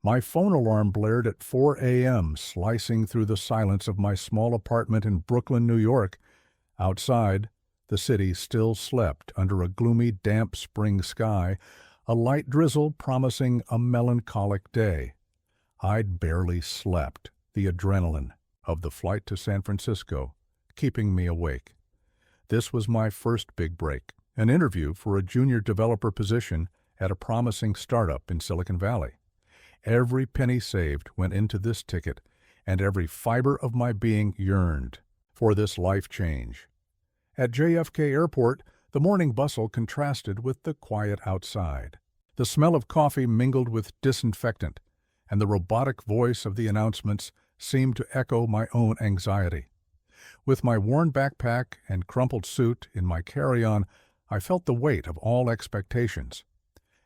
My phone alarm blared at 4 a.m., slicing through the silence of my small apartment in Brooklyn, New York. Outside, the city still slept under a gloomy, damp spring sky, a light drizzle promising a melancholic day. I'd barely slept, the adrenaline of the flight to San Francisco keeping me awake. This was my first big break, an interview for a junior developer position at a promising startup in Silicon Valley. Every penny saved went into this ticket, and every fiber of my being yearned for this life change. At JFK Airport, the morning bustle contrasted with the quiet outside. The smell of coffee mingled with disinfectant, and the robotic voice of the announcements seemed to echo my own anxiety. With my worn backpack and crumpled suit in my carry-on, I felt the weight of all expectations.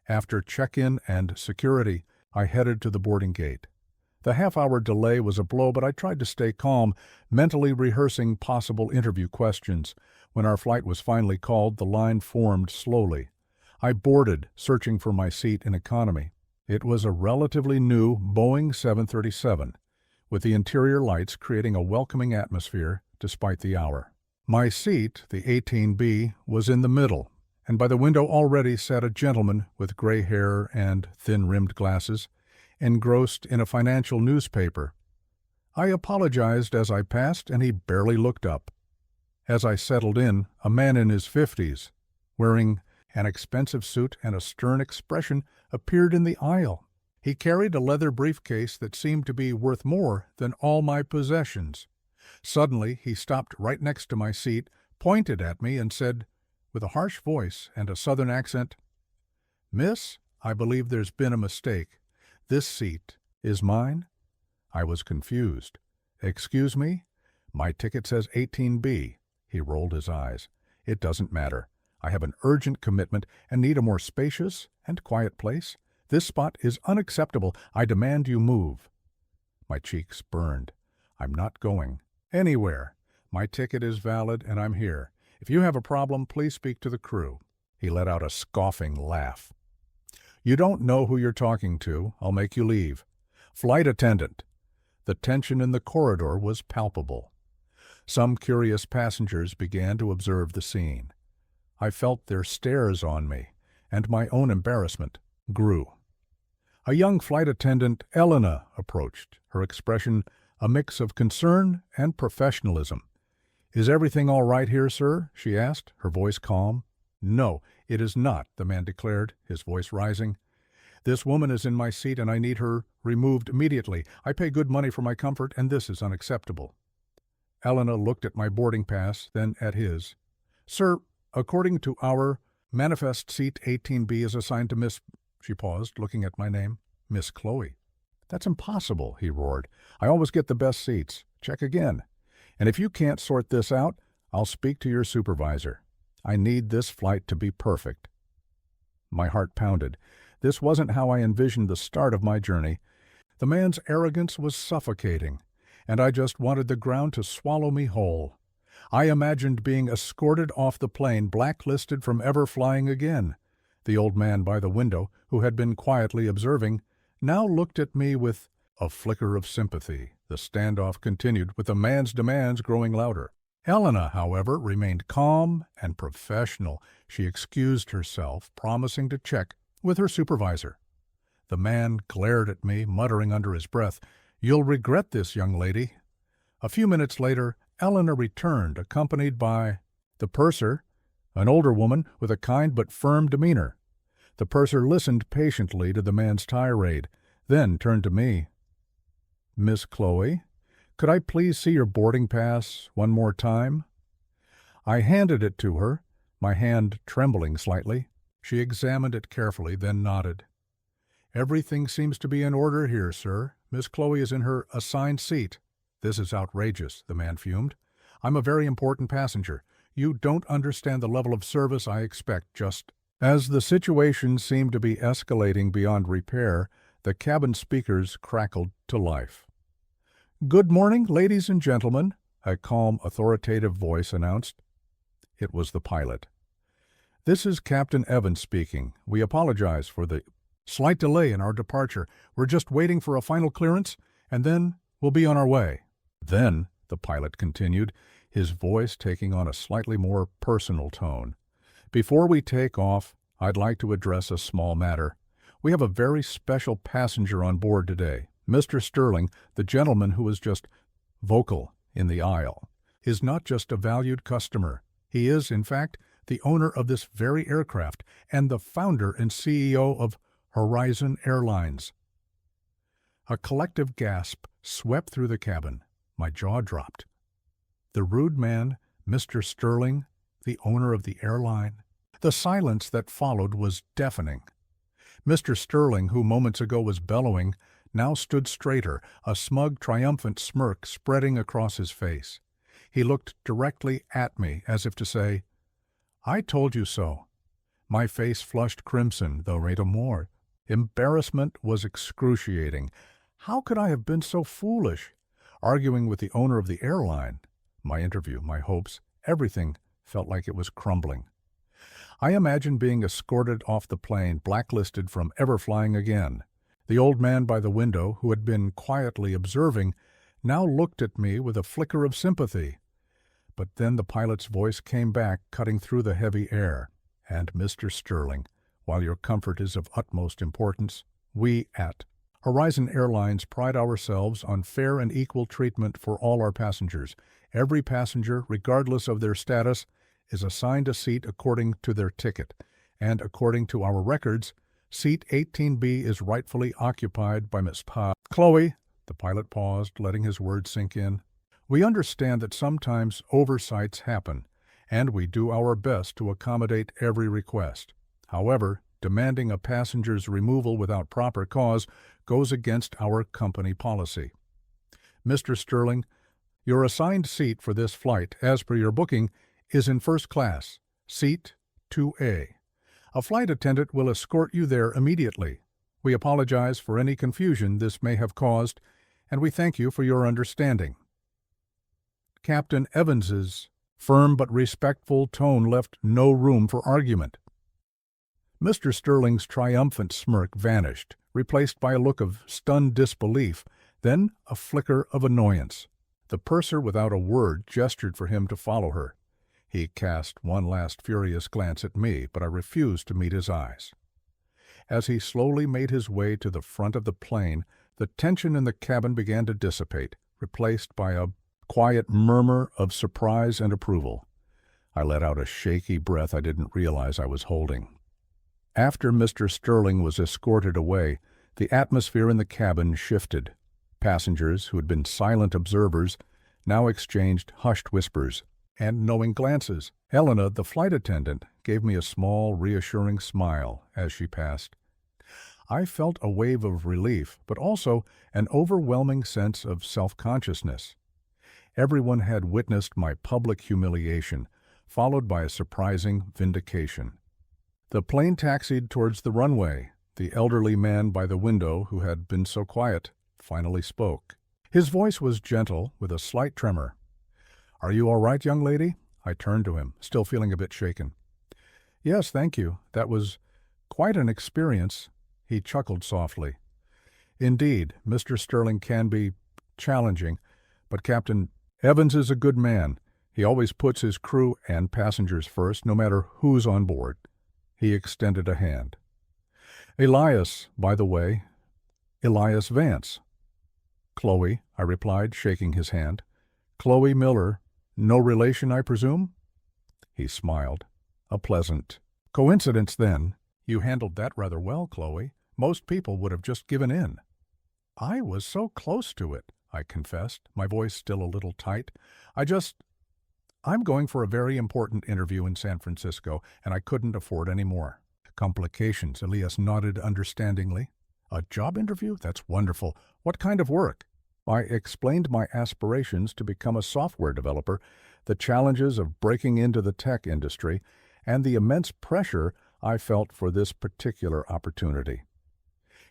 After check-in and security, I headed to the boarding gate. The half-hour delay was a blow, but I tried to stay calm, mentally rehearsing possible interview questions. When our flight was finally called, the line formed slowly. I boarded, searching for my seat in economy. It was a relatively new Boeing 737, with the interior lights creating a welcoming atmosphere despite the hour. My seat, the 18B, was in the middle, and by the window already sat a gentleman with gray hair and thin-rimmed glasses, engrossed in a financial newspaper. I apologized as I passed, and he barely looked up. As I settled in, a man in his 50s, wearing an expensive suit and a stern expression, appeared in the aisle. He carried a leather briefcase that seemed to be worth more than all my possessions. Suddenly, he stopped right next to my seat, pointed at me, and said, with a harsh voice and a southern accent, "Miss, I believe there's been a mistake. This seat is mine?" I was confused. "Excuse me? My ticket says 18B. He rolled his eyes. "It doesn't matter. I have an urgent commitment and need a more spacious and quiet place. This spot is unacceptable. I demand you move." My cheeks burned. "I'm not going anywhere. My ticket is valid and I'm here. If you have a problem, please speak to the crew." He let out a scoffing laugh. "You don't know who you're talking to. I'll make you leave." "Flight attendant." The tension in the corridor was palpable. Some curious passengers began to observe the scene. I felt their stares on me, and my own embarrassment grew. A young flight attendant, Elena, approached, her expression a mix of concern and professionalism. "Is everything all right here, sir?" she asked, her voice calm. "No, it is not," the man declared, his voice rising. "This woman is in my seat and I need her removed immediately. I pay good money for my comfort, and this is unacceptable." Elena looked at my boarding pass, then at his. "Sir, according to our manifest, seat 18B is assigned to Miss—" She paused, looking at my name. "Miss Chloe." "That's impossible," he roared. "I always get the best seats. Check again. And if you can't sort this out, I'll speak to your supervisor. I need this flight to be perfect." My heart pounded. This wasn't how I envisioned the start of my journey. The man's arrogance was suffocating, and I just wanted the ground to swallow me whole. I imagined being escorted off the plane, blacklisted from ever flying again. The old man by the window, who had been quietly observing, now looked at me with a flicker of sympathy. The standoff continued, with the man's demands growing louder. Elena, however, remained calm and professional. She excused herself, promising to check with her supervisor. The man glared at me, muttering under his breath, "You'll regret this, young lady." A few minutes later, Elena returned, accompanied by the purser, an older woman with a kind but firm demeanor. The purser listened patiently to the man's tirade, then turned to me. "Miss Chloe, could I please see your boarding pass one more time?" I handed it to her, my hand trembling slightly. She examined it carefully, then nodded. "Everything seems to be in order here, sir. Miss Chloe is in her assigned seat." "This is outrageous," the man fumed. "I'm a very important passenger. You don't understand the level of service I expect. Just—" As the situation seemed to be escalating beyond repair, the cabin speakers crackled to life. "Good morning, ladies and gentlemen," a calm, authoritative voice announced. It was the pilot. "This is Captain Evans speaking. We apologize for the Slight delay in our departure. We're just waiting for a final clearance, and then we'll be on our way." "Then," the pilot continued, his voice taking on a slightly more personal tone, "before we take off, I'd like to address a small matter. We have a very special passenger on board today. Mr. Sterling, the gentleman who was just vocal in the aisle, is not just a valued customer. He is, in fact, the owner of this very aircraft and the founder and CEO of Horizon Airlines." A collective gasp swept through the cabin. My jaw dropped. The rude man, Mr. Sterling, the owner of the airline. The silence that followed was deafening. Mr. Sterling, who moments ago was bellowing, now stood straighter, a smug, triumphant smirk spreading across his face. He looked directly at me, as if to say, "I told you so." My face flushed crimson, though no more. Embarrassment was excruciating. How could I have been so foolish? Arguing with the owner of the airline. My interview, my hopes, everything felt like it was crumbling. I imagined being escorted off the plane, blacklisted from ever flying again. The old man by the window, who had been quietly observing, now looked at me with a flicker of sympathy. But then the pilot's voice came back, cutting through the heavy air. "And Mr. Sterling, while your comfort is of utmost importance, we at Horizon Airlines pride ourselves on fair and equal treatment for all our passengers. Every passenger, regardless of their status, is assigned a seat according to their ticket, and according to our records, seat 18B is rightfully occupied by Miss Chloe." The pilot paused, letting his words sink in. "We understand that sometimes oversights happen, and we do our best to accommodate every request. However, demanding a passenger's removal without proper cause goes against our company policy. Mr. Sterling, your assigned seat for this flight, as per your booking, is in first class, seat 2A. A flight attendant will escort you there immediately. We apologize for any confusion this may have caused, and we thank you for your understanding." Captain Evans's firm but respectful tone left no room for argument. Mr. Sterling's triumphant smirk vanished, replaced by a look of stunned disbelief, then a flicker of annoyance. The purser, without a word, gestured for him to follow her. He cast one last furious glance at me, but I refused to meet his eyes. As he slowly made his way to the front of the plane, the tension in the cabin began to dissipate, replaced by a quiet murmur of surprise and approval. I let out a shaky breath I didn't realize I was holding. After Mr. Sterling was escorted away, the atmosphere in the cabin shifted. Passengers, who had been silent observers, now exchanged hushed whispers and knowing glances. Helena, the flight attendant, gave me a small, reassuring smile as she passed. I felt a wave of relief, but also an overwhelming sense of self-consciousness. Everyone had witnessed my public humiliation, followed by a surprising vindication. The plane taxied towards the runway. The elderly man by the window, who had been so quiet, finally spoke. His voice was gentle, with a slight tremor. "Are you all right, young lady?" I turned to him, still feeling a bit shaken. "Yes, thank you. That was quite an experience." He chuckled softly. "Indeed, Mr. Sterling can be challenging, but Captain Evans is a good man. He always puts his crew and passengers first, no matter who's on board." He extended a hand. "Elias, by the way. Elias Vance." "Chloe," I replied, shaking his hand. "Chloe Miller. No relation, I presume?" He smiled. "A pleasant coincidence, then. You handled that rather well, Chloe. Most people would have just given in." "I was so close to it," I confessed, my voice still a little tight. I'm going for a very important interview in San Francisco, and I couldn't afford any more." "Complications," Elias nodded understandingly. "A job interview? That's wonderful. What kind of work?" I explained my aspirations to become a software developer, the challenges of breaking into the tech industry, and the immense pressure I felt for this particular opportunity.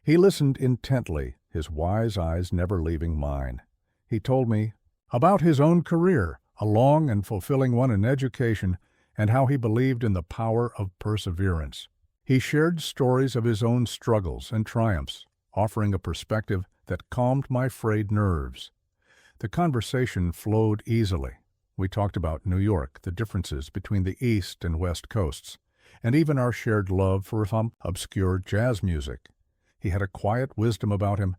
He listened intently, his wise eyes never leaving mine. He told me about his own career, a long and fulfilling one in education, and how he believed in the power of perseverance. He shared stories of his own struggles and triumphs, offering a perspective that calmed my frayed nerves. The conversation flowed easily. We talked about New York, the differences between the East and West Coasts, and even our shared love for some obscure jazz music. He had a quiet wisdom about him,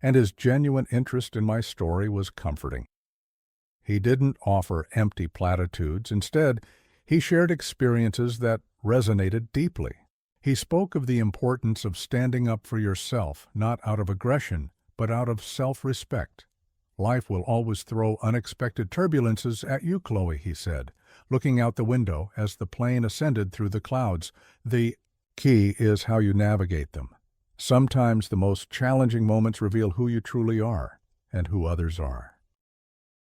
and his genuine interest in my story was comforting. He didn't offer empty platitudes. Instead, he shared experiences that resonated deeply. He spoke of the importance of standing up for yourself, not out of aggression, but out of self-respect. "Life will always throw unexpected turbulences at you, Chloe," he said, looking out the window as the plane ascended through the clouds. "The key is how you navigate them. Sometimes the most challenging moments reveal who you truly are and who others are."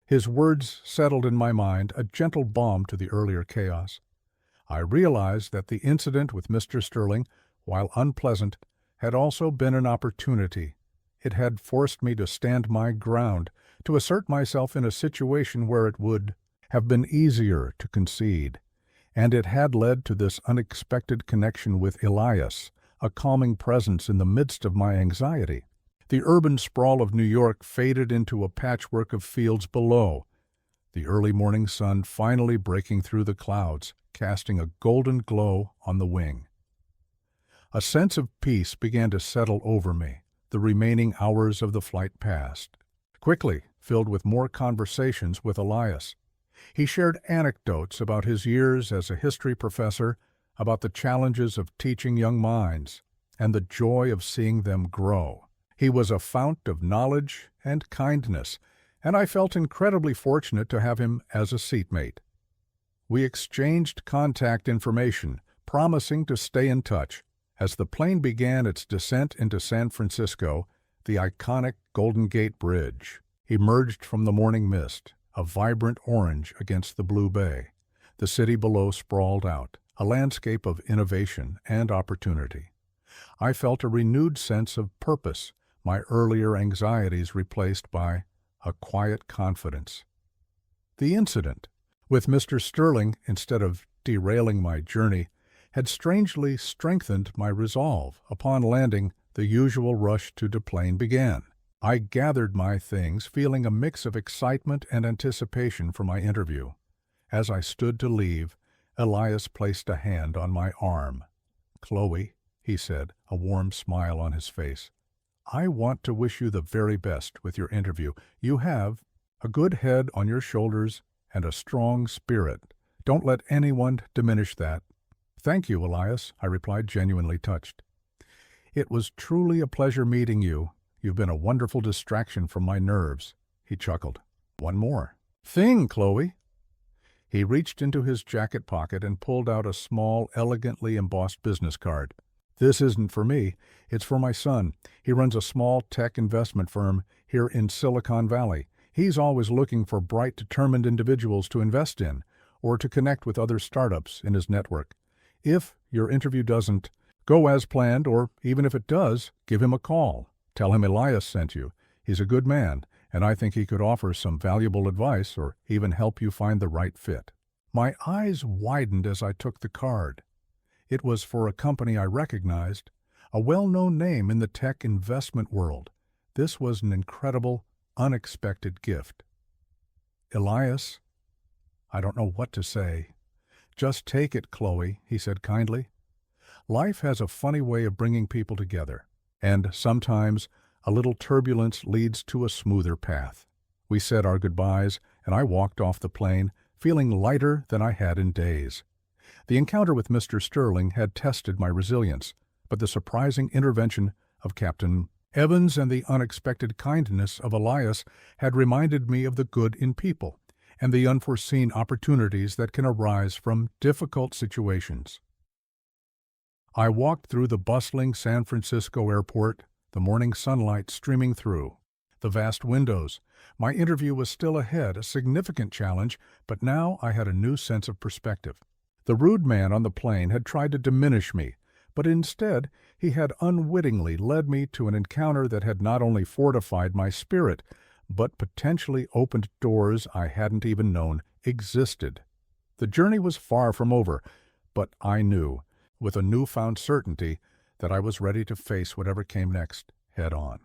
His words settled in my mind, a gentle balm to the earlier chaos. I realized that the incident with Mr. Sterling, while unpleasant, had also been an opportunity. It had forced me to stand my ground, to assert myself in a situation where it would have been easier to concede. And it had led to this unexpected connection with Elias, a calming presence in the midst of my anxiety. The urban sprawl of New York faded into a patchwork of fields below, the early morning sun finally breaking through the clouds, casting a golden glow on the wing. A sense of peace began to settle over me. The remaining hours of the flight passed quickly, filled with more conversations with Elias. He shared anecdotes about his years as a history professor, about the challenges of teaching young minds, and the joy of seeing them grow. He was a fount of knowledge and kindness, and I felt incredibly fortunate to have him as a seatmate. We exchanged contact information, promising to stay in touch. As the plane began its descent into San Francisco, the iconic Golden Gate Bridge emerged from the morning mist, a vibrant orange against the blue bay. The city below sprawled out, a landscape of innovation and opportunity. I felt a renewed sense of purpose, my earlier anxieties replaced by a quiet confidence. The incident with Mr. Sterling, instead of derailing my journey, had strangely strengthened my resolve. Upon landing, the usual rush to the plane began. I gathered my things, feeling a mix of excitement and anticipation for my interview. As I stood to leave, Elias placed a hand on my arm. "Chloe," he said, a warm smile on his face, "I want to wish you the very best with your interview. You have a good head on your shoulders and a strong spirit. Don't let anyone diminish that." "Thank you, Elias," I replied, genuinely touched. "It was truly a pleasure meeting you. You've been a wonderful distraction from my nerves." He chuckled. "One more thing, Chloe." He reached into his jacket pocket and pulled out a small, elegantly embossed business card. "This isn't for me. It's for my son. He runs a small tech investment firm here in Silicon Valley. He's always looking for bright, determined individuals to invest in or to connect with other startups in his network. If your interview doesn't go as planned, or even if it does, give him a call. Tell him Elias sent you. He's a good man, and I think he could offer some valuable advice or even help you find the right fit." My eyes widened as I took the card. It was for a company I recognized, a well-known name in the tech investment world. This was an incredible, unexpected gift. "Elias, I don't know what to say." "Just take it, Chloe," he said kindly. "Life has a funny way of bringing people together, and sometimes a little turbulence leads to a smoother path." We said our goodbyes, and I walked off the plane, feeling lighter than I had in days. The encounter with Mr. Sterling had tested my resilience, but the surprising intervention of Captain Evans and the unexpected kindness of Elias had reminded me of the good in people and the unforeseen opportunities that can arise from difficult situations. I walked through the bustling San Francisco airport, the morning sunlight streaming through the vast windows. My interview was still ahead, a significant challenge, but now I had a new sense of perspective. The rude man on the plane had tried to diminish me, but instead he had unwittingly led me to an encounter that had not only fortified my spirit, but potentially opened doors I hadn't even known existed. The journey was far from over, but I knew with a newfound certainty that I was ready to face whatever came next head on.